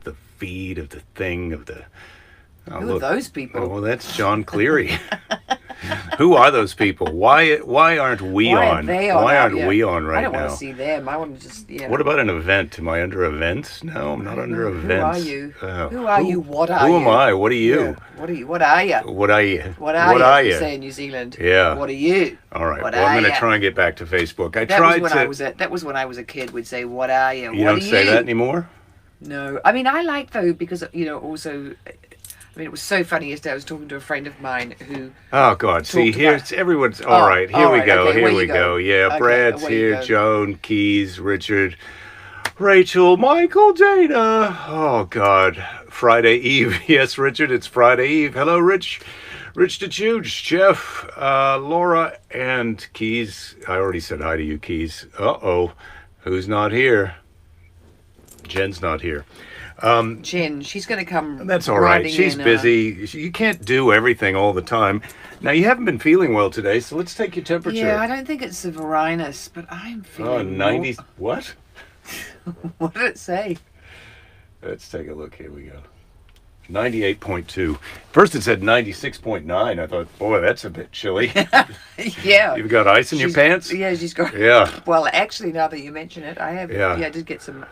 the feed of the thing of the. Oh, Who are those people? Oh, well, that's John Cleary. Who are those people? Why aren't we Why on? aren't they on? Why aren't Yeah. we on right now? I don't want to see them. I want to just, What about an event? Am I under events? No, I'm not under events. Who are you? Who are you? What are you? Who am I? What are you? Yeah. What are you? What are you? What are you? What are you? you? Say in New Zealand. Yeah. What are you? All right. What Well, I'm are going to ya? try and get back to Facebook. That was when I was a kid. We'd say, "What are you?" You What don't are say you? that anymore? No. I mean, I like though because also. I mean, it was so funny yesterday. I was talking to a friend of mine who. Oh God! See, here's everyone's. All right, here all we right, go. okay, Here we go. Yeah, Okay, Brad's away you here. go. Joan, Keys, Richard, Rachel, Michael, Dana. Oh God! Friday Eve. Yes, Richard. It's Friday Eve. Hello, Rich. Rich DeChuge, Jeff, Laura, and Keys. I already said hi to you, Keys. Uh-oh. Who's not here? Jen's not here. Jen, she's going to come. That's all right. riding She's in, busy. You can't do everything all the time. Now, you haven't been feeling well today, so let's take your temperature. Yeah, I don't think it's the varinus, but I'm feeling. Oh, 90. What? What did it say? Let's take a look. Here we go. 98.2. First it said 96.9. I thought, boy, that's a bit chilly. Yeah. You've got ice in your pants? Yeah, she's got. Yeah. Well, actually, now that you mention it, I have. Yeah. Yeah, I did get some.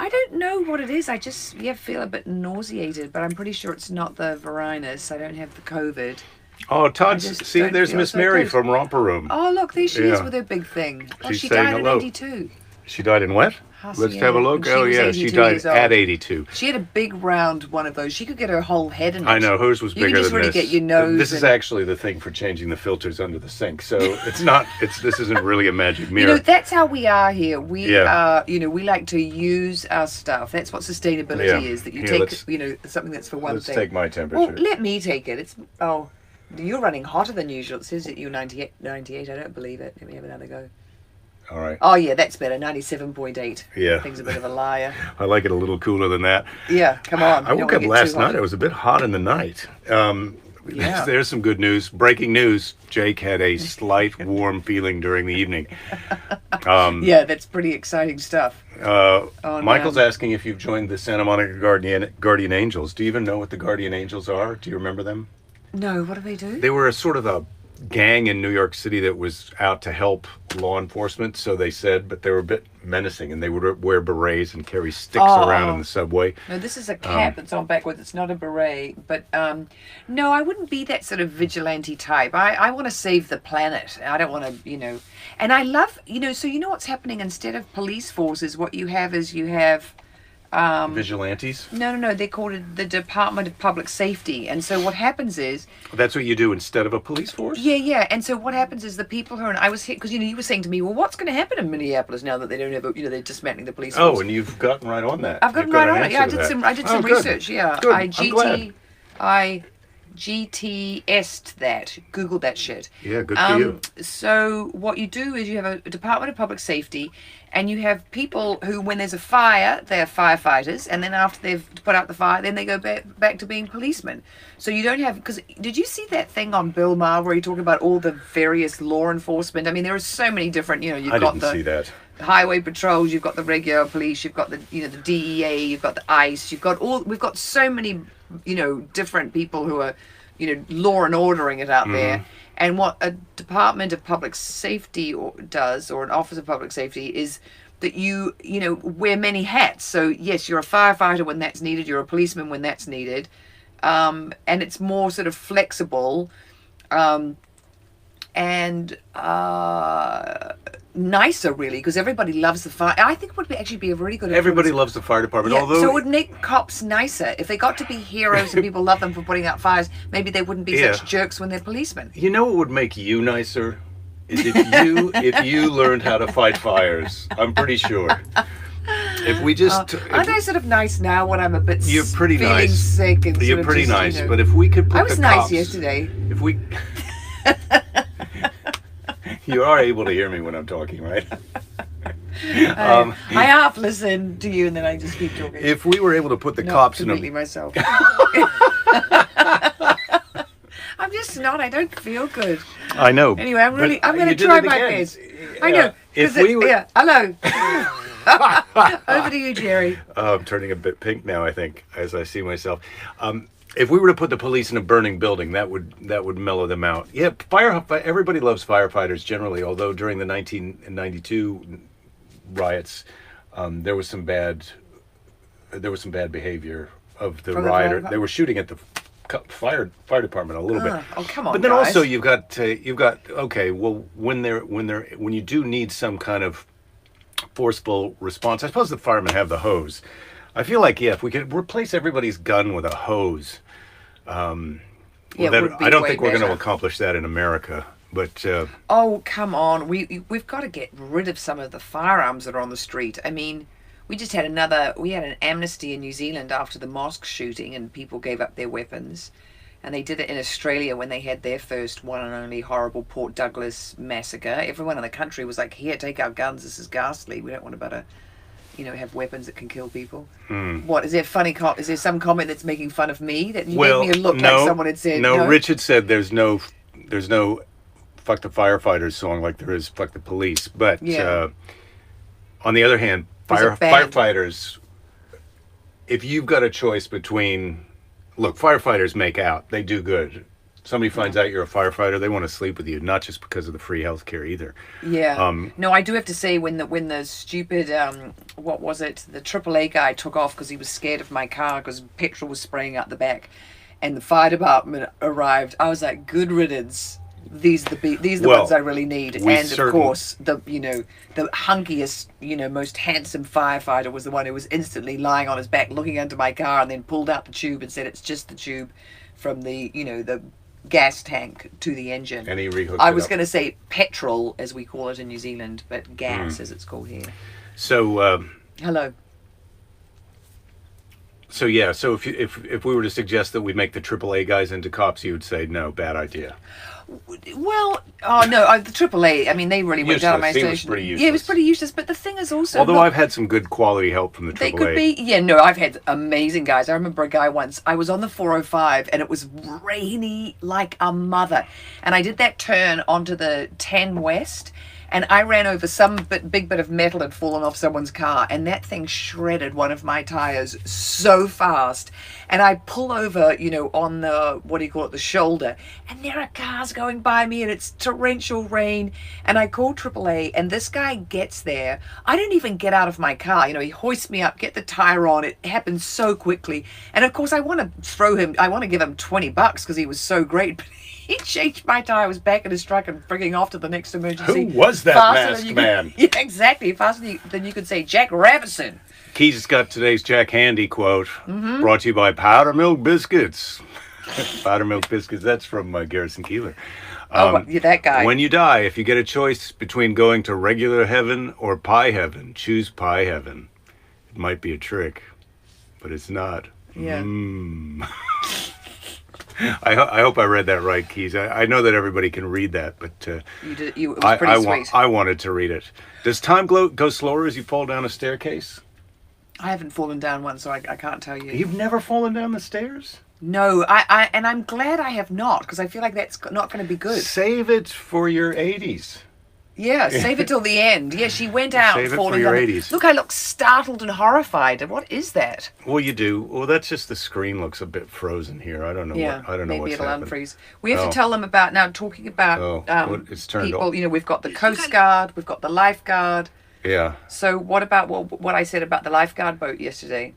I don't know what it is. I just feel a bit nauseated, but I'm pretty sure it's not the varinus. I don't have the COVID. Oh, Todd, just see, don't there's feel Miss so Mary good. from Romper Room. Oh, look, there she is Yeah. with her big thing. Oh, She's she saying died hello. at 82. She died in what? Let's have a look. She Oh, was yeah, she 82 died years old. at 82. She had a big round one of those. She could get her whole head in it. I know, hers was You bigger can just than really this. get your nose. This is actually the thing for changing the filters under the sink. So it's not, this isn't really a magic You mirror. know, that's how we are here. We Yeah. are, we like to use our stuff. That's what sustainability Yeah. is. That you Here, take, something that's for one Let's thing. take my temperature. Well, let me take it. You're running hotter than usual. It says that you're 98. I don't believe it. Let me have another go. All right. Oh, yeah, that's better. 97.8. Yeah. Thing's a bit of a liar. I like it a little cooler than that. Yeah, come on. I You don't woke wanna up get last too hot. night. It was a bit hot in the night. Yeah. There's some good news. Breaking news. Jake had a slight warm feeling during the evening. Yeah, that's pretty exciting stuff. Michael's asking if you've joined the Santa Monica Guardian Angels. Do you even know what the Guardian Angels are? Do you remember them? No, what do they do? They were a sort of a gang in New York City that was out to help law enforcement, so they said, but they were a bit menacing, and they would wear berets and carry sticks around in the subway. No, this is a cap that's on backwards. It's not a beret. But no, I wouldn't be that sort of vigilante type. I want to save the planet. I don't want to, And I love, so you know what's happening? Instead of police forces, what you have is Vigilantes? No, they called it the Department of Public Safety. And so what happens is... That's what you do instead of a police force? Yeah. And so what happens is the people who are... And I was here... Because, you were saying to me, well, what's going to happen in Minneapolis now that they don't have they're dismantling the police force? Oh, and you've gotten right on that. I've gotten You've got right an on it. Yeah, I answer did to some. that. I did some Good. research. Yeah, Good. I I'm glad. GTS'd that. Googled that shit. Yeah, good for you. So what you do is you have a Department of Public Safety, and you have people who, when there's a fire, they are firefighters, and then after they've put out the fire, then they go back to being policemen. So you don't have... Because did you see that thing on Bill Maher where he talked about all the various law enforcement? I mean, there are so many different... You've I got didn't see that. highway patrols, you've got the regular police, you've got the the DEA, you've got the ICE, we've got so many different people who are law and ordering it out there. And what a Department of Public Safety does, or an Office of Public Safety, is that you wear many hats. So yes, you're a firefighter when that's needed, you're a policeman when that's needed, and it's more sort of flexible and nicer, really, because everybody loves the fire. I think it would actually be a really good... Everybody loves the fire department, Yeah, although... so it would make cops nicer. If they got to be heroes and people love them for putting out fires, maybe they wouldn't be such jerks when they're policemen. You know what would make you nicer? Is if you learned how to fight fires. I'm pretty sure. If we just... aren't I sort of nice now when I'm a bit You're pretty feeling nice. sick and You're sort of pretty just, nice, but if we could put I was the nice cops... yesterday. If we... You are able to hear me when I'm talking, right? I half listen to you and then I just keep talking. If we were able to put the cops in completely a... myself. I'm just not. I don't feel good. I know. Anyway, I'm but going you to did try it my again. best. I know. If we were... Hello. Over to you, Jerry. I'm turning a bit pink now, I think, as I see myself. If we were to put the police in a burning building, that would mellow them out. Yeah, everybody loves firefighters generally, although during the 1992 riots, there was some bad behavior of the rioter. They were shooting at the fire department a little bit. Oh, come on, but then guys. also you've got okay, well, when you do need some kind of forceful response, I suppose the firemen have the hose. I feel like, if we could replace everybody's gun with a hose, I don't think we're going to accomplish that in America. But oh, come on, we've got to get rid of some of the firearms that are on the street. I mean, we had an amnesty in New Zealand after the mosque shooting, and people gave up their weapons. And they did it in Australia when they had their first one and only horrible Port Douglas massacre. Everyone in the country was like, here, take our guns, this is ghastly. We don't want to have weapons that can kill people. What, is there is there some comment that's making fun of me? That you gave me a look like someone had said no? Richard said there's no fuck the firefighters song like there is fuck the police. But on the other hand, firefighters, if you've got a choice between, look, firefighters make out, they do good. Somebody finds out you're a firefighter, they want to sleep with you, not just because of the free health care either. Yeah. No, I do have to say, when the stupid, what was it, the AAA guy took off because he was scared of my car because petrol was spraying out the back, and the fire department arrived, I was like, good riddance. These are the ones I really need. And of course, the hunkiest, most handsome firefighter was the one who was instantly lying on his back looking under my car, and then pulled out the tube and said it's just the tube from the gas tank to the engine. And he rehooked I was going to say petrol, as we call it in New Zealand, but gas as it's called here. So hello. So if we were to suggest that we make the AAA guys into cops, you would say no, bad idea. Well, the AAA, I mean, they really went down on my station. It was pretty useless. But the thing is also, although I've had some good quality help from the AAA. They could be, I've had amazing guys. I remember a guy once, I was on the 405 and it was rainy like a mother. And I did that turn onto the 10 West, and I ran over some big bit of metal had fallen off someone's car, and that thing shredded one of my tires so fast. And I pull over, on the, the shoulder, and there are cars going by me, and it's torrential rain. And I call AAA, and this guy gets there. I don't even get out of my car. He hoists me up, get the tire on. It happens so quickly. And of course, I want to give him $20 because he was so great. But he changed my tire, was back in his truck and frigging off to the next emergency. Who was that masked man? Yeah, exactly. Faster than you could say Jack Ravison. Keys has got today's Jack Handy quote, brought to you by Powder Milk Biscuits. Powder Milk Biscuits, that's from Garrison Keillor. That guy. When you die, if you get a choice between going to regular heaven or pie heaven, choose pie heaven. It might be a trick, but it's not. Yeah. I hope I read that right, Keys. I know that everybody can read that, but you did. It was pretty sweet. I wanted to read it. Does time go slower as you fall down a staircase? I haven't fallen down once, so I can't tell you. You've never fallen down the stairs? No, and I'm glad I have not, because I feel like that's not going to be good. Save it for your 80s. Yeah, save it till the end. Yeah, she went out Save falling it for your down. 80s. Look, I look startled and horrified. What is that? Well, you do. Well, that's just the screen looks a bit frozen here. I don't know. Yeah, I don't know maybe what's it'll happened. unfreeze. We have to tell them about now. Talking about it's turned people. off. We've got the Coast Guard, we've got the lifeguard. Yeah. So what about what I said about the lifeguard boat yesterday?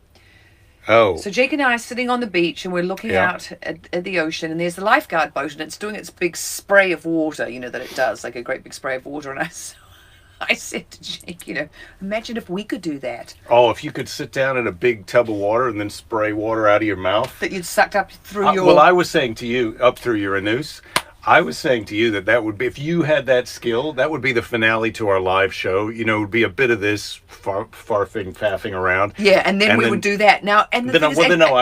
Oh. So Jake and I are sitting on the beach and we're looking out at the ocean, and there's the lifeguard boat and it's doing its big spray of water, that it does, like a great big spray of water. And I said to Jake, imagine if we could do that. Oh, if you could sit down in a big tub of water and then spray water out of your mouth. That you'd sucked up through your... Well, I was saying to you, up through your anus. I was saying to you that would be, if you had that skill, that would be the finale to our live show. It would be a bit of this farfing, faffing around. Yeah, and then we would do that. Now, and then I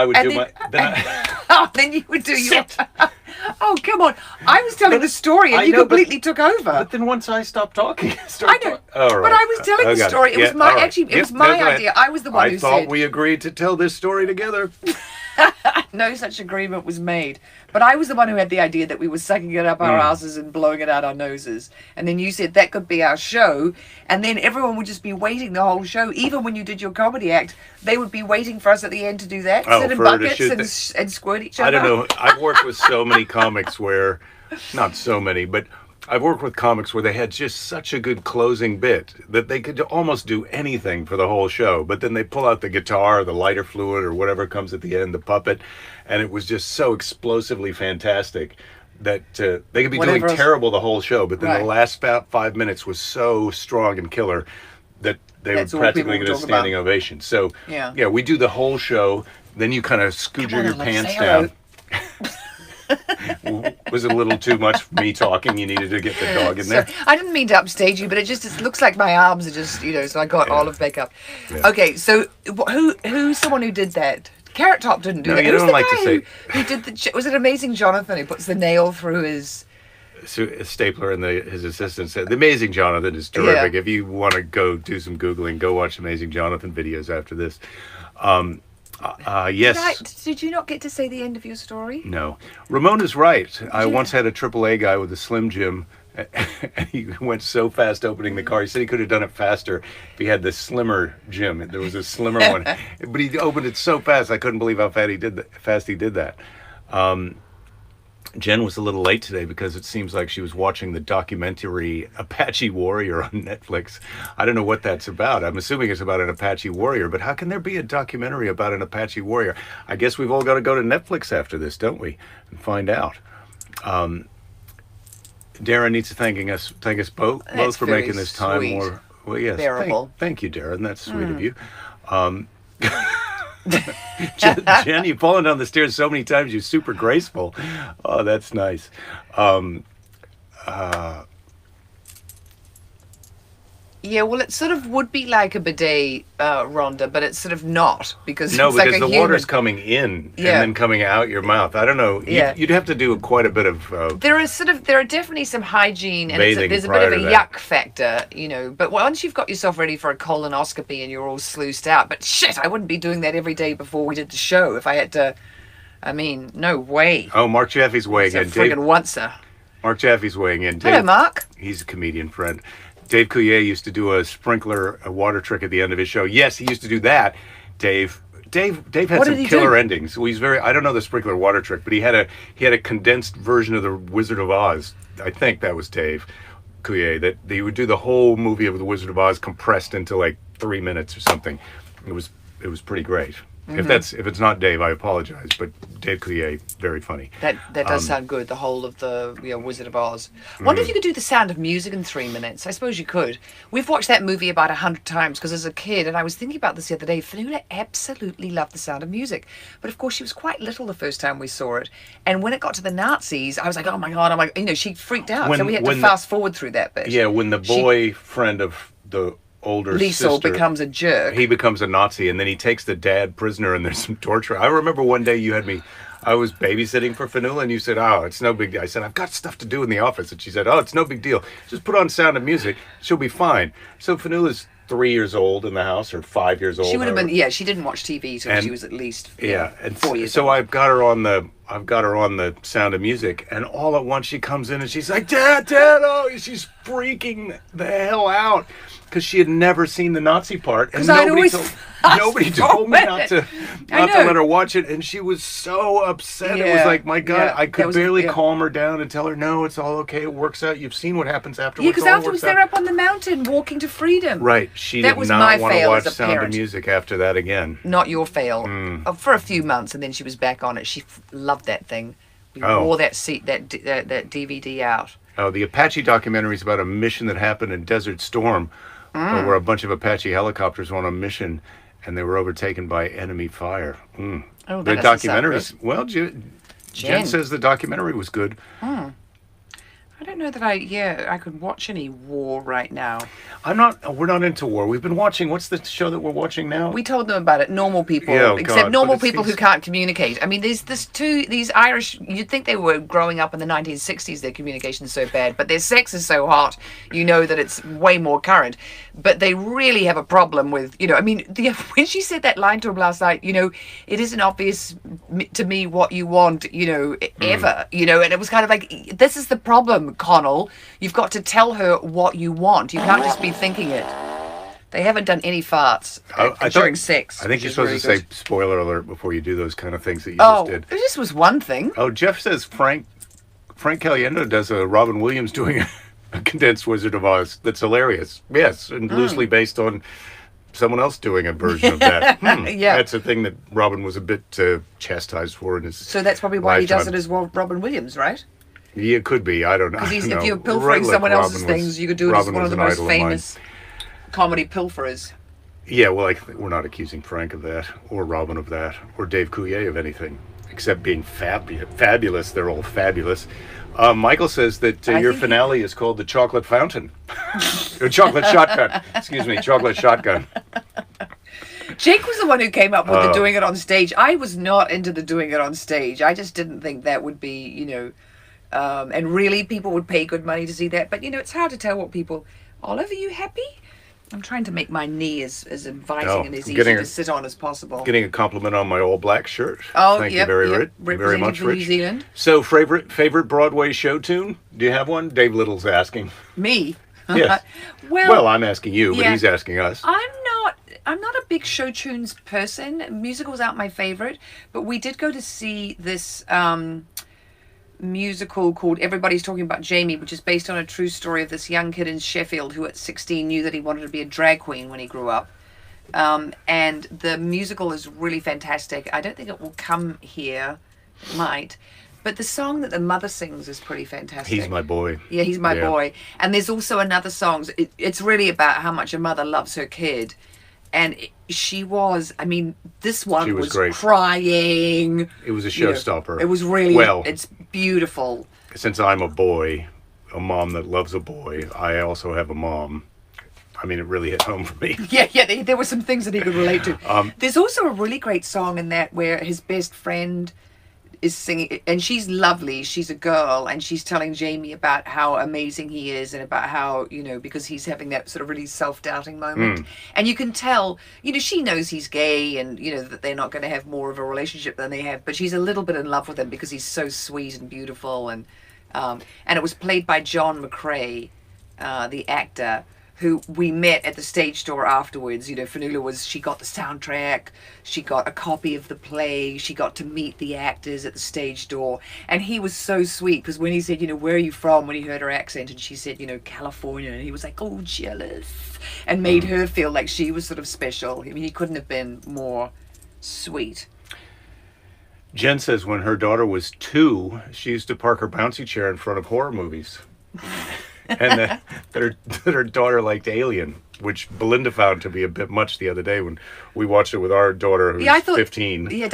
would do my... then you would do your... Oh, come on. I was telling the story and you completely took over. But then once I stopped talking... I know. All right. But I was telling the story. It was my idea. I was the one who said... I thought we agreed to tell this story together. No such agreement was made. But I was the one who had the idea that we were sucking it up our asses and blowing it out our noses. And then you said that could be our show. And then everyone would just be waiting the whole show. Even when you did your comedy act, they would be waiting for us at the end to do that. Sit in buckets and squirt each other. I don't know. I've worked with so many comics where, not so many, but I've worked with comics where they had just such a good closing bit that they could almost do anything for the whole show. But then they pull out the guitar, or the lighter fluid, or whatever comes at the end, the puppet, and it was just so explosively fantastic that they could be doing terrible the whole show. But then the last about 5 minutes was so strong and killer that they were practically get a standing ovation. So yeah, we do the whole show. Then you kind of scoot your pants down. Was it a little too much for me talking? You needed to get the dog in there. I didn't mean to upstage you, but it looks like my arms are just, so I got Olive back up. Yeah. Okay, so who's someone who did that? Carrot Top didn't do that. You don't like to say. Who did was it Amazing Jonathan who puts the nail through his... So Stapler and his assistant said, the Amazing Jonathan is terrific. If you want to go do some Googling, go watch Amazing Jonathan videos after this. Yes. Did you not get to say the end of your story? No. Ramona's right. I once had a AAA guy with a Slim Jim, and he went so fast opening the car. He said he could have done it faster if he had the slimmer Jim. There was a slimmer one. But he opened it so fast, I couldn't believe how fast he did that. Jen was a little late today because it seems like she was watching the documentary Apache Warrior on Netflix. I don't know what that's about. I'm assuming it's about an Apache Warrior, but how can there be a documentary about an Apache Warrior? I guess we've all got to go to Netflix after this, don't we? And find out. Darren needs to thank us both for making this time more... Well, yes. Bearable. Thank you, Darren. That's sweet of you. Jen, you've fallen down the stairs so many times. You're super graceful. Oh, that's nice. Yeah, well, it sort of would be like a bidet, Rhonda, but it's sort of not because no, it's because like the water's coming in and then coming out your mouth. I don't know. You'd have to do quite a bit of. There are definitely some hygiene and there's a bit of a yuck factor, But once you've got yourself ready for a colonoscopy and you're all sluiced out, but shit, I wouldn't be doing that every day before we did the show if I had to. I mean, no way. Oh, Mark Jaffe's weighing in. It's a friggin' oncer. Mark Jaffe's weighing in. Hello, Mark. He's a comedian friend. Dave Coulier used to do a water trick at the end of his show. Yes, he used to do that. Dave had some killer endings. Well, I don't know the sprinkler water trick, but he had a condensed version of the Wizard of Oz. I think that was Dave Coulier, that he would do the whole movie of the Wizard of Oz compressed into like 3 minutes or something. It was pretty great. Mm-hmm. If it's not Dave, I apologize. But Dave Coulier, very funny. That does sound good. The whole of the Wizard of Oz. Wonder if you could do The Sound of Music in 3 minutes. I suppose you could. We've watched that movie about 100 times because as a kid, and I was thinking about this the other day. Fionnuala absolutely loved The Sound of Music, but of course she was quite little the first time we saw it. And when it got to the Nazis, I was like, oh my god, she freaked out. So we had to fast forward through that bit. Yeah, when the boyfriend of the older sister becomes a jerk. He becomes a Nazi, and then he takes the dad prisoner, and there's some torture. I remember one day I was babysitting for Fionnuala, and you said, oh, it's no big deal. I said, I've got stuff to do in the office. And she said, oh, it's no big deal. Just put on Sound of Music. She'll be fine. So Fionnuala's 3 years old in the house, or 5 years old. She would have been, she didn't watch TV till she was at least 4 years so old. I've got her on the Sound of Music, and all at once she comes in and she's like, Dad, oh, she's freaking the hell out. Because she had never seen the Nazi part, and nobody told me not to let her watch it, and she was so upset. It was like, my God, I could barely calm her down and tell her, no, it's all okay, it works out. You've seen what happens afterwards. Yeah, because afterwards they're up on the mountain walking to freedom. Right. She did not want to watch Sound of Music after that again. Not your fail. For a few months, and then she was back on it. She loved that thing. We wore that DVD out. Oh, the Apache documentary is about a mission that happened in Desert Storm. Where a bunch of Apache helicopters were on a mission, and they were overtaken by enemy fire. Oh, the documentaries. Well, Jen says the documentary was good. I don't know that I could watch any war right now. We're not into war. We've been watching, what's the show that we're watching now? We told them about it, Normal People, normal people who can't communicate. I mean, these Irish, you'd think they were growing up in the 1960s, their communication's so bad, but their sex is so hot, that it's way more current. but they really have a problem with, I mean, when she said that line to him last night, it isn't obvious to me what you want, ever, and it was kind of like, this is the problem, Connell. You've got to tell her what you want. You can't just be thinking it. They haven't done any farts during sex. I think you're supposed to say spoiler alert before you do those kind of things that you just did. Oh, this was one thing. Oh, Jeff says Frank Caliendo does a Robin Williams doing a condensed Wizard of Oz that's hilarious. Yes, and loosely based on someone else doing a version of that. Yeah. That's a thing that Robin was a bit chastised for in his So that's probably why lifetime. he does it as Robin Williams, right? Yeah, it could be. I don't know. Because if you're pilfering someone else's things, you could do it as one of the most famous comedy pilferers. Yeah, well, we're not accusing Frank of that, or Robin of that, or Dave Coulier of anything, except being fabulous. They're all fabulous. Michael says that your finale is called The Chocolate Fountain. Or Chocolate Shotgun. Excuse me, Chocolate Shotgun. Jake was the one who came up with the doing it on stage. I was not into the doing it on stage. I just didn't think that would be, and really people would pay good money to see that. But, it's hard to tell what people... Olive, are you happy? I'm trying to make my knee as inviting and as easy to sit on as possible. Getting a compliment on my all-black shirt. Oh, Thank you very much, Rich. New Zealand. So, favorite Broadway show tune? Do you have one? Dave Little's asking. Me? Yes. Well, I'm asking you, but he's asking us. I'm not a big show tunes person. Musicals aren't my favorite, but we did go to see this musical called Everybody's Talking About Jamie, which is based on a true story of this young kid in Sheffield who at 16 knew that he wanted to be a drag queen when he grew up. And the musical is really fantastic. I don't think it will come here. It might. But the song that the mother sings is pretty fantastic. He's my boy. Yeah, he's my boy. And there's also another song. It's really about how much a mother loves her kid. And she was, this one was great. Crying. It was a showstopper. It was really, it's beautiful. Since I'm a boy, a mom that loves a boy, I also have a mom. It really hit home for me. Yeah, there were some things that he could relate to. There's also a really great song in that where his best friend is singing, and she's lovely. She's a girl, and she's telling Jamie about how amazing he is, and about how, because he's having that sort of really self-doubting moment. And you can tell, she knows he's gay, and that they're not going to have more of a relationship than they have, but she's a little bit in love with him because he's so sweet and beautiful. And it was played by John McCrae, the actor, who we met at the stage door afterwards. Fanula she got the soundtrack, she got a copy of the play, she got to meet the actors at the stage door. And he was so sweet, because when he said, where are you from, when he heard her accent, and she said, California, and he was like, oh, jealous, and made her feel like she was sort of special. He couldn't have been more sweet. Jen says when her daughter was 2, she used to park her bouncy chair in front of horror movies. And that her daughter liked Alien, which Belinda found to be a bit much the other day when we watched it with our daughter who's 15. Yeah,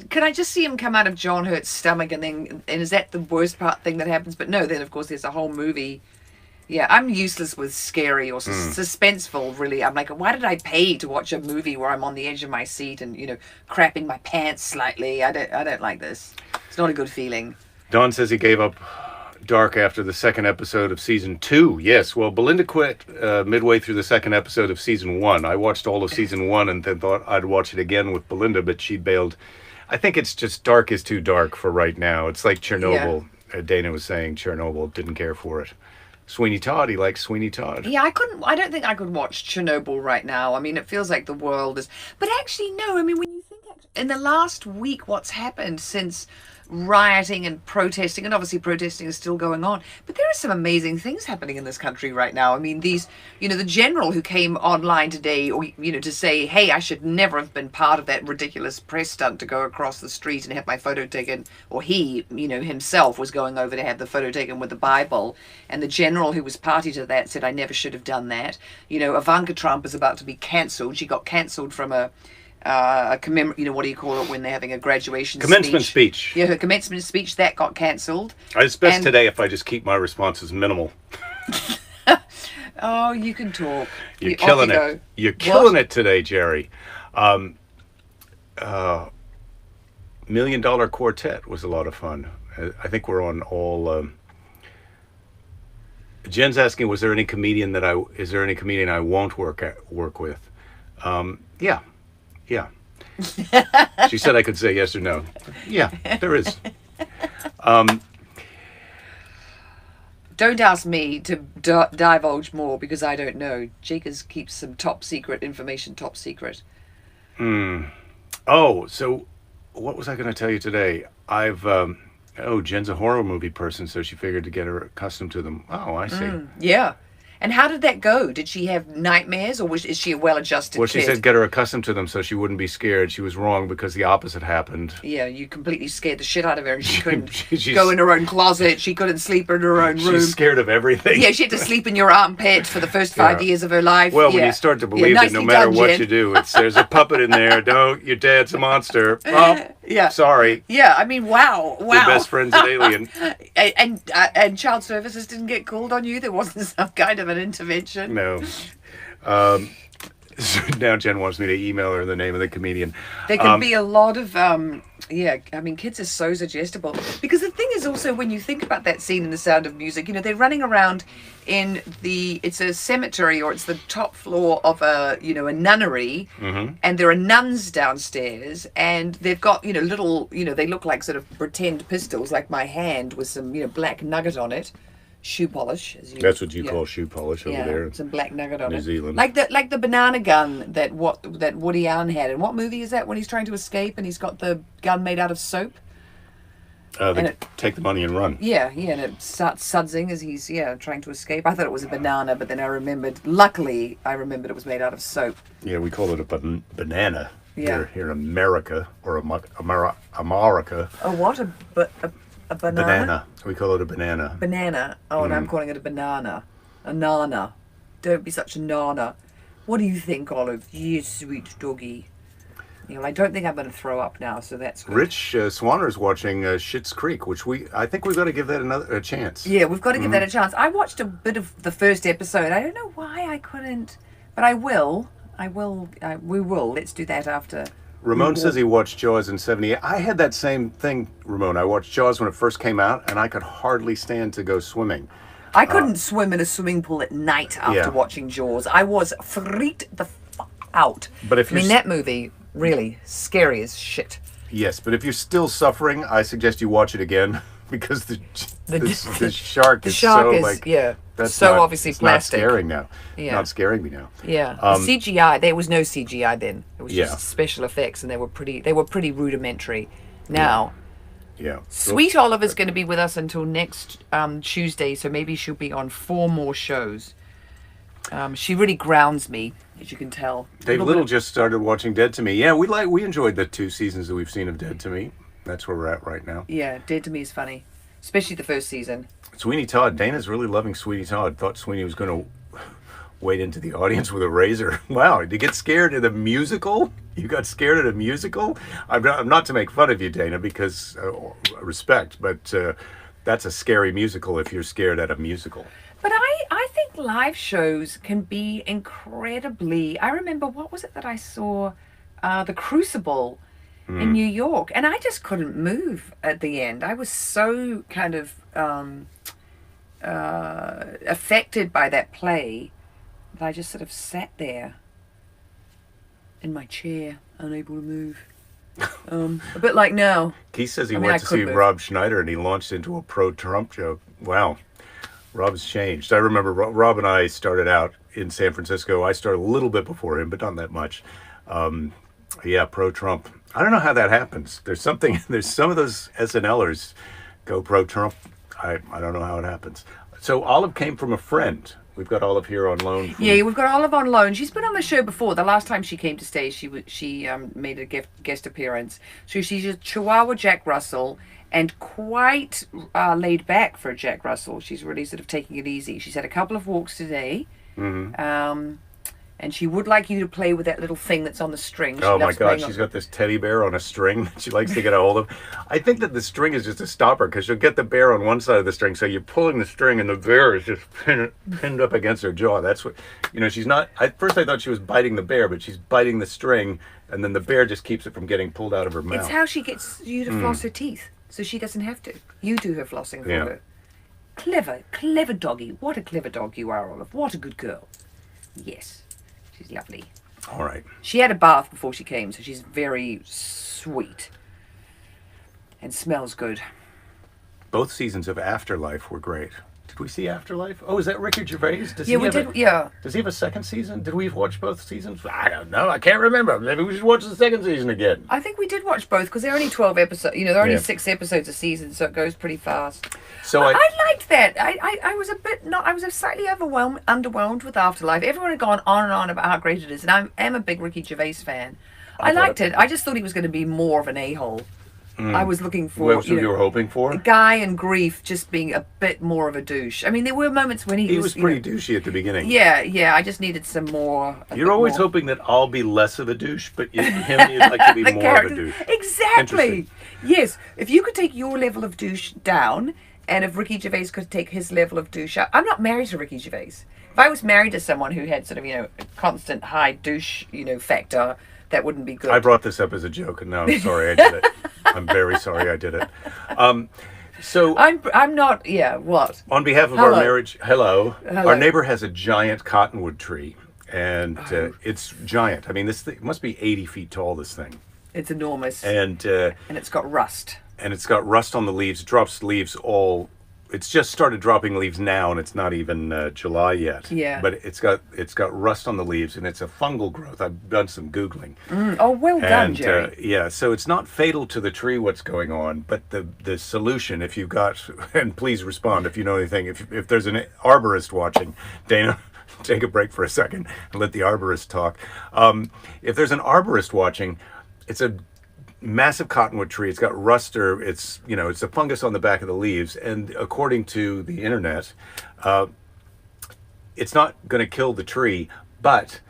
can I just see him come out of John Hurt's stomach and is that the worst thing that happens? But no, then of course there's a whole movie. Yeah, I'm useless with scary or suspenseful, really. I'm like, why did I pay to watch a movie where I'm on the edge of my seat and, crapping my pants slightly? I don't like this. It's not a good feeling. Don says he gave up dark after the second episode of season 2. Yes, well, Belinda quit midway through the second episode of season 1. I watched all of season 1 and then thought I'd watch it again with Belinda, but she bailed. I think it's just dark is too dark for right now. It's like Chernobyl. Yeah. Dana was saying Chernobyl, didn't care for it. Sweeney Todd, he likes Sweeney Todd. Yeah, I don't think I could watch Chernobyl right now. It feels like the world is... But actually, no, when you think... In the last week, what's happened since rioting and protesting, and obviously protesting is still going on, but there are some amazing things happening in this country right now. These, the general who came online today, or, to say, hey, I should never have been part of that ridiculous press stunt to go across the street and have my photo taken, or he, himself was going over to have the photo taken with the Bible, and the general who was party to that said, I never should have done that. Ivanka Trump is about to be cancelled. She got cancelled from a what do you call it when they're having a graduation commencement speech. Yeah, her commencement speech, that got cancelled. It's best today if I just keep my responses minimal. Oh, you can talk. You're killing it. You're killing it today, Jerry. $1 Million Quartet was a lot of fun. I think we're on all Jen's asking, is there any comedian I won't work with? Yeah. Yeah. She said I could say yes or no. Yeah, there is. Don't ask me to divulge more because I don't know. Jakers keeps some top secret information top secret. Oh, so what was I going to tell you today? Jen's a horror movie person, so she figured to get her accustomed to them. Oh, I see. Yeah. And how did that go? Did she have nightmares, or is she a well-adjusted Well, kid? she said get her accustomed to them so she wouldn't be scared. She was wrong because the opposite happened. Yeah, you completely scared the shit out of her, and she couldn't go in her own closet. She couldn't sleep in her own room. She's scared of everything. Yeah, she had to sleep in your armpit for the first 5 years of her life. Well, when you start to believe that no matter what you do, there's a puppet in there. Don't, your dad's a monster. Oh, yeah. Sorry. Yeah, I mean, wow. Your best friend's an alien. And child services didn't get called on you? There wasn't some kind of an intervention? No. So now Jen wants me to email her the name of the comedian. There can be a lot of, kids are so suggestible. Because the thing is also, when you think about that scene in The Sound of Music, they're running around it's a cemetery, or it's the top floor of a nunnery, and there are nuns downstairs, and they've got, little, they look like sort of pretend pistols, like my hand with some, black nugget on it. Shoe polish. That's what you call shoe polish over there. Some black nugget on New Zealand. Like the banana gun that Woody Allen had. And what movie is that, when he's trying to escape and he's got the gun made out of soap? Take the money and run. Yeah, and it starts sudsing as he's trying to escape. I thought it was a banana, but then luckily I remembered it was made out of soap. Yeah, we call it a banana here in America, or America. A what? A banana? Banana. We call it a banana. Banana. Oh, and I'm calling it a banana. A nana. Don't be such a nana. What do you think, Olive? You sweet doggy. I don't think I'm going to throw up now, so that's good. Rich Swanner's watching Schitt's Creek, which I think we've got to give that a chance. Yeah, we've got to give that a chance. I watched a bit of the first episode. I don't know why I couldn't, but I will. We will. Let's do that after. Ramon says he watched Jaws in '78. I had that same thing, Ramon. I watched Jaws when it first came out, and I could hardly stand to go swimming. I couldn't swim in a swimming pool at night after watching Jaws. I was freaked the fuck out. But that movie, really scary as shit. Yes, but if you're still suffering, I suggest you watch it again, because the shark is that's so obviously plastic. Not scaring now. Yeah. Not scaring me now. Yeah. CGI. There was no CGI then. It was just special effects, and they were pretty rudimentary. Now. Yeah. Sweet Oliver's going to be with us until next Tuesday, so maybe she'll be on 4 more shows. She really grounds me, as you can tell. Dave Little just started watching Dead to Me. Yeah, we enjoyed the 2 seasons that we've seen of Dead to Me. That's where we're at right now. Yeah, Dead to Me is funny, especially the first season. Sweeney Todd. Dana's really loving Sweeney Todd. Thought Sweeney was going to wade into the audience with a razor. Wow, did you get scared at a musical? You got scared at a musical? I'm not to make fun of you, Dana, because respect, but that's a scary musical if you're scared at a musical. But I think live shows can be incredibly... I remember, what was it that I saw? The Crucible in New York. And I just couldn't move at the end. I was so kind of affected by that play that I just sort of sat there in my chair, unable to move. A bit like now. Keith says he went to see Rob Schneider and he launched into a pro-Trump joke. Wow. Rob's changed. I remember Rob and I started out in San Francisco. I started a little bit before him, but not that much. Pro-Trump. I don't know how that happens. There's some of those SNLers go pro-Trump. I don't know how it happens. So Olive came from a friend. We've got Olive here on loan. Yeah, we've got Olive on loan. She's been on the show before. The last time she came to stay, she made a guest appearance. So she's a Chihuahua Jack Russell, and quite laid back for a Jack Russell. She's really sort of taking it easy. She's had a couple of walks today. Mm-hmm. And she would like you to play with that little thing that's on the string. Oh my God, she's got this teddy bear on a string that she likes to get a hold of. I think that the string is just a stopper, because she'll get the bear on one side of the string, so you're pulling the string and the bear is just pinned up against her jaw. That's what, she's not, at first I thought she was biting the bear, but she's biting the string, and then the bear just keeps it from getting pulled out of her mouth. It's how she gets you to floss her teeth, so she doesn't have to. You do her flossing for her. Clever doggy. What a clever dog you are, Olive. What a good girl. Yes, she's lovely. All right. She had a bath before she came, so she's very sweet and smells good. Both seasons of Afterlife were great. Did we see Afterlife? Oh, is that Ricky Gervais? Does Yeah, we did. Yeah. Does he have a second season? Did we watch both seasons? I don't know. I can't remember. Maybe we should watch the second season again. I think we did watch both because they're only 12 episodes. You know, they're only Yeah. 6 episodes a season, so it goes pretty fast. So I liked that. I was a bit not. I was slightly underwhelmed with Afterlife. Everyone had gone on and on about how great it is, and I am a big Ricky Gervais fan. I liked it. I just thought he was going to be more of an a-hole. I was looking for what you were hoping for? Guy and Grief just being a bit more of a douche. I mean, there were moments when he was pretty douchey at the beginning. Yeah. I just needed some more. You're always hoping that I'll be less of a douche, but you'd like to be more of a douche. Exactly. Yes. If you could take your level of douche down, and if Ricky Gervais could take his level of douche up. I'm not married to Ricky Gervais. If I was married to someone who had sort of, a constant high douche, factor, that wouldn't be good. I brought this up as a joke, and now I'm sorry I did it. I'm very sorry I did it. So I'm not. Yeah. What? On behalf of our marriage, hello. Our neighbor has a giant cottonwood tree, and it's giant. I mean, this thing must be 80 feet tall. This thing. It's enormous. And it's got rust. And it's got rust on the leaves. It drops leaves all. It's just started dropping leaves now, and it's not even July yet. Yeah. But it's got rust on the leaves, and it's a fungal growth. I've done some Googling. Oh, well done, Jerry. Yeah, so it's not fatal to the tree what's going on, but the solution, if you've got, and please respond if you know anything. If there's an arborist watching, Dana, take a break for a second and let the arborist talk. If there's an arborist watching, it's a massive cottonwood tree. It's got rust, or it's a fungus on the back of the leaves, and according to the internet, it's not going to kill the tree, but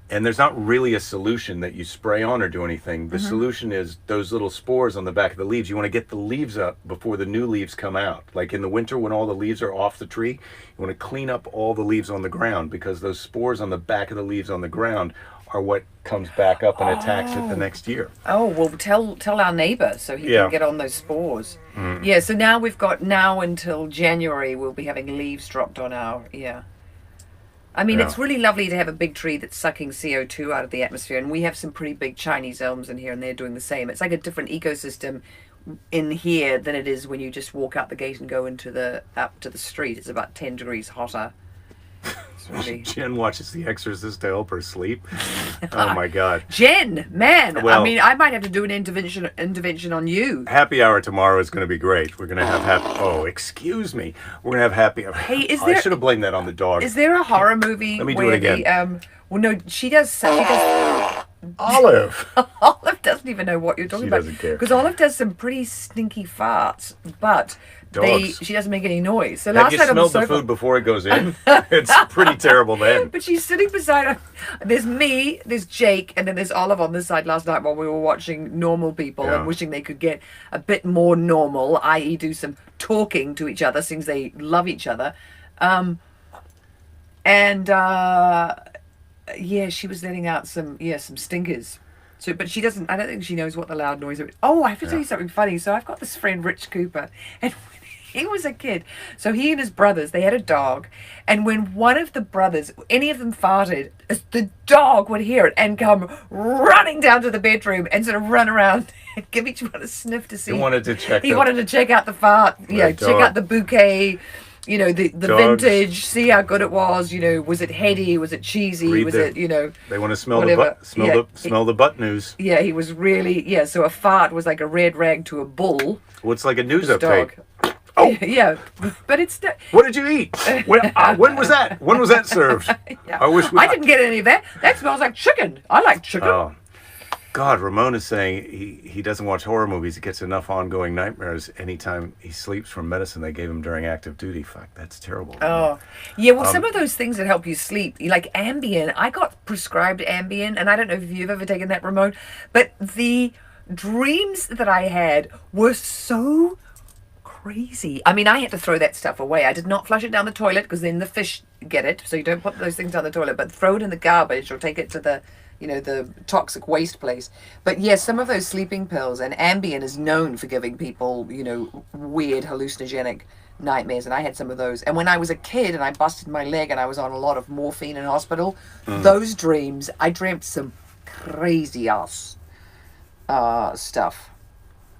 and there's not really a solution that you spray on or do anything. The solution is those little spores on the back of the leaves. You want to get the leaves up before the new leaves come out. Like in the winter when all the leaves are off the tree, you want to clean up all the leaves on the ground, because those spores on the back of the leaves on the ground are what comes back up and attacks it the next year. Oh, well, tell our neighbor so he can get on those spores. Yeah, so now we've got until January we'll be having leaves dropped on our, I mean, it's really lovely to have a big tree that's sucking CO2 out of the atmosphere, and we have some pretty big Chinese elms in here, and they're doing the same. It's like a different ecosystem in here than it is when you just walk out the gate and go up to the street. It's about 10 degrees hotter. Really... Jen watches The Exorcist to help her sleep. Oh my God, Jen, man! Well, I mean, I might have to do an intervention on you. Happy hour tomorrow is going to be great. We're going to have happy. Oh, excuse me. We're going to have happy hour. Hey, I should have blamed that on the dog. Is there a horror movie? Let me do it again. Well, no, she does. Olive. Olive doesn't even know what you're talking about. She doesn't care. Because Olive does some pretty stinky farts, but she doesn't make any noise. So have you smelled the food before it goes in? It's pretty terrible then. But she's sitting beside her. There's me, there's Jake, and then there's Olive on this side last night while we were watching Normal People and wishing they could get a bit more normal, i.e. do some talking to each other, since they love each other. Yeah, she was letting out some stinkers. So, but she doesn't. I don't think she knows what the loud noise is. Oh, I have to tell you something funny. So I've got this friend, Rich Cooper, and when he was a kid, so he and his brothers, they had a dog, and when one of the brothers, any of them farted, the dog would hear it and come running down to the bedroom and sort of run around and give each one a sniff to see. He wanted to check. He wanted to check out the fart. Check out the bouquet. The vintage, see how good it was, was it heady, was it cheesy, They want to smell the butt news. Yeah, he was really, so a fart was like a red rag to a bull. Well, it's like a news update. Oh! Yeah, but it's... What did you eat? When was that? When was that served? Yeah. I didn't get any of that. That smells like chicken. I like chicken. Oh. God, Ramon is saying he doesn't watch horror movies. He gets enough ongoing nightmares anytime he sleeps from medicine they gave him during active duty. Fuck, that's terrible. Oh, yeah. Well, some of those things that help you sleep, like Ambien. I got prescribed Ambien, and I don't know if you've ever taken that, Ramon, but the dreams that I had were so crazy. I mean, I had to throw that stuff away. I did not flush it down the toilet because then the fish get it. So you don't put those things down the toilet, but throw it in the garbage or take it to the the toxic waste place. But yes, some of those sleeping pills, and Ambien is known for giving people, weird hallucinogenic nightmares, and I had some of those. And when I was a kid and I busted my leg and I was on a lot of morphine in hospital, those dreams, I dreamt some crazy ass stuff.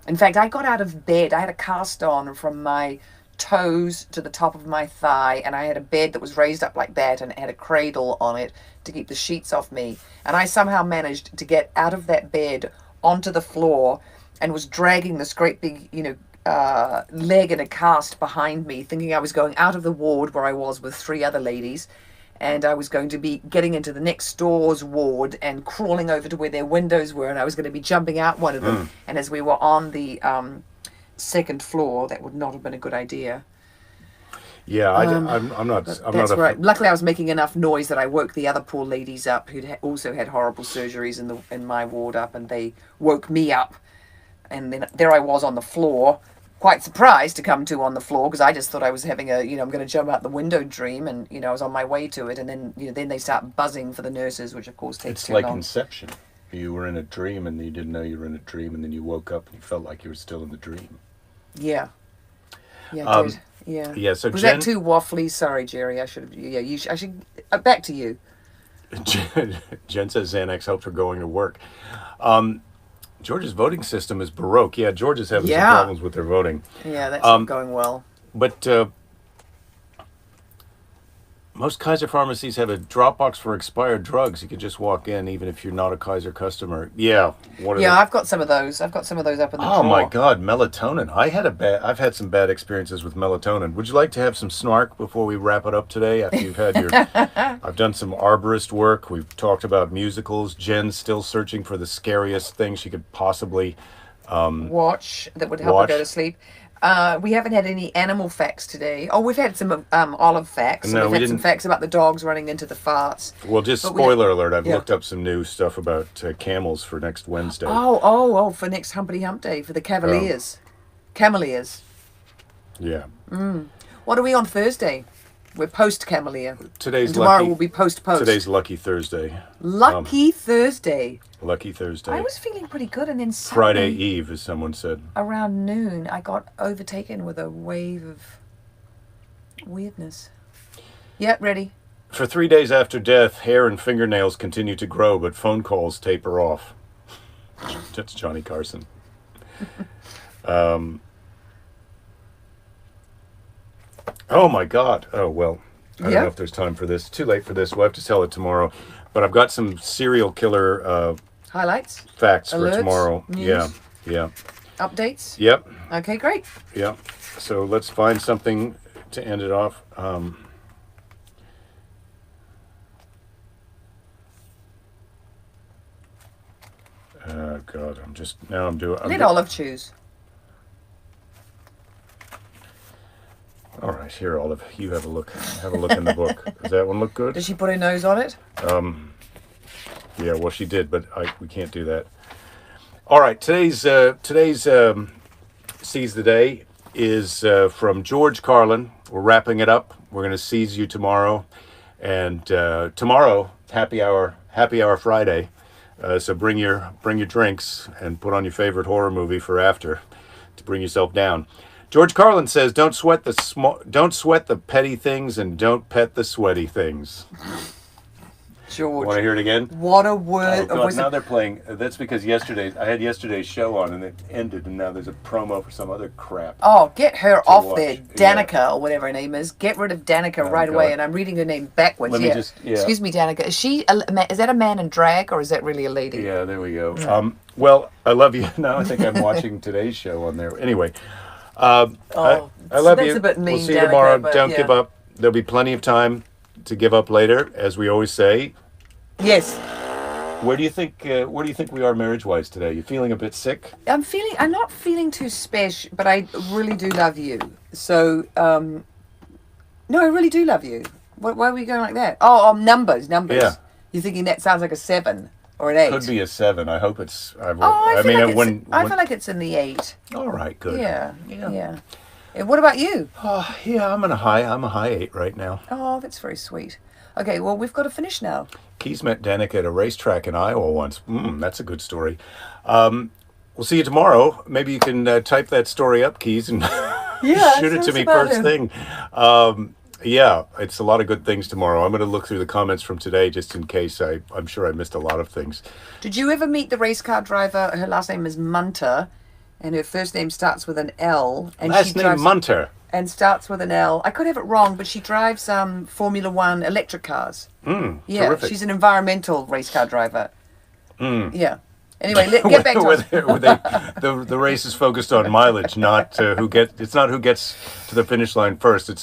In fact, I got out of bed. I had a cast on from my toes to the top of my thigh, and I had a bed that was raised up like that, and it had a cradle on it to keep the sheets off me. And I somehow managed to get out of that bed onto the floor and was dragging this great big, leg in a cast behind me, thinking I was going out of the ward where I was with 3 other ladies, and I was going to be getting into the next door's ward and crawling over to where their windows were, and I was going to be jumping out one of them. And as we were on the second floor, that would not have been a good idea. Yeah, I'm not. That's right. Luckily, I was making enough noise that I woke the other poor ladies up who'd also had horrible surgeries in my ward up, and they woke me up. And then there I was on the floor, quite surprised to come to on the floor, because I just thought I was having a, I'm going to jump out the window dream, and I was on my way to it, and then then they start buzzing for the nurses, which of course takes too long. It's like Inception. You were in a dream, and you didn't know you were in a dream, and then you woke up and you felt like you were still in the dream. Yeah. Yeah, I did. Yeah. Yeah. So was Jen, that too waffly? Sorry, Jerry. I should have. Yeah. I should. Back to you. Jen says Xanax helps her going to work. Georgia's voting system is Baroque. Yeah, Georgia's having some problems with their voting. Yeah, that's not going well. But most Kaiser pharmacies have a drop box for expired drugs. You could just walk in even if you're not a Kaiser customer. Yeah. I've got some of those. I've got some of those up in the drawer. Oh my God, melatonin. I've had some bad experiences with melatonin. Would you like to have some snark before we wrap it up today? After you've had your, I've done some arborist work. We've talked about musicals. Jen's still searching for the scariest thing she could possibly watch that would help her go to sleep. We haven't had any animal facts today. Oh, we've had some olive facts. No, we've had some facts about the dogs running into the farts. Well, just spoiler alert, I've looked up some new stuff about camels for next Wednesday. Oh, for next Humpty Hump Day, for the Cavaliers. Cameliers. Yeah. What are we on Thursday? We're post-Camelier. Tomorrow will be post-post. Today's Lucky Thursday. Lucky Thursday. Lucky Thursday. I was feeling pretty good, and then Saturday, Friday Eve, as someone said. Around noon, I got overtaken with a wave of weirdness. Yep, ready. For 3 days after death, hair and fingernails continue to grow, but phone calls taper off. That's Johnny Carson. Oh my God. Oh, well, I don't know if there's time for this. Too late for this. We'll have to tell it tomorrow. But I've got some serial killer highlights, facts alerts, for tomorrow. News, yeah. Updates? Yep. Okay, great. Yeah. So let's find something to end it off. Oh God, Let Olive choose. All right, here, Olive. You have a look. Have a look in the book. Does that one look good? Does she put her nose on it? Yeah, well, she did, but we can't do that. All right, today's Seize the Day is from George Carlin. We're wrapping it up. We're going to seize you tomorrow, and tomorrow, happy hour Friday. So bring your drinks and put on your favorite horror movie for after to bring yourself down. George Carlin says, "Don't sweat the petty things, and don't pet the sweaty things." George, want to hear it again? What a word! Oh, God, now they're playing. That's because I had yesterday's show on, and it ended, and now there's a promo for some other crap. Oh, get her off there, Danica, or whatever her name is. Get rid of Danica right away. And I'm reading her name backwards. Excuse me, Danica. Is that a man in drag, or is that really a lady? Yeah, there we go. Well, I love you. Now I think I'm watching today's show on there. Anyway. I love you. A bit mean, we'll see you Danica, tomorrow. Don't give up. There'll be plenty of time to give up later, as we always say. Yes. Where do you think we are marriage-wise today? You feeling a bit sick? I'm not feeling too special, but I really do love you. So, no, I really do love you. Why are we going like that? Oh, numbers. Yeah. You're thinking that sounds like a 7 or an 8? Could be a 7. I hope it's. I feel like it's in the 8. All right, good. Yeah. What about you? Yeah, I'm a high 8 right now. Oh, that's very sweet. Okay, well, we've got to finish now. Keys met Danica at a racetrack in Iowa once. That's a good story. We'll see you tomorrow. Maybe you can type that story up, Keys, and Yeah, shoot it tell to us me about first him. thing. Yeah, it's a lot of good things tomorrow. I'm going to look through the comments from today just in case. I'm sure I missed a lot of things. Did you ever meet the race car driver? Her last name is Munter, and her first name starts with an L. And Last name Munter. and starts with an L. I could have it wrong, but she drives Formula One electric cars. Yeah, Terrific. she's an environmental race car driver. Yeah. Anyway, get back to us. The race is focused on mileage, not who gets. It's not who gets to the finish line first. It's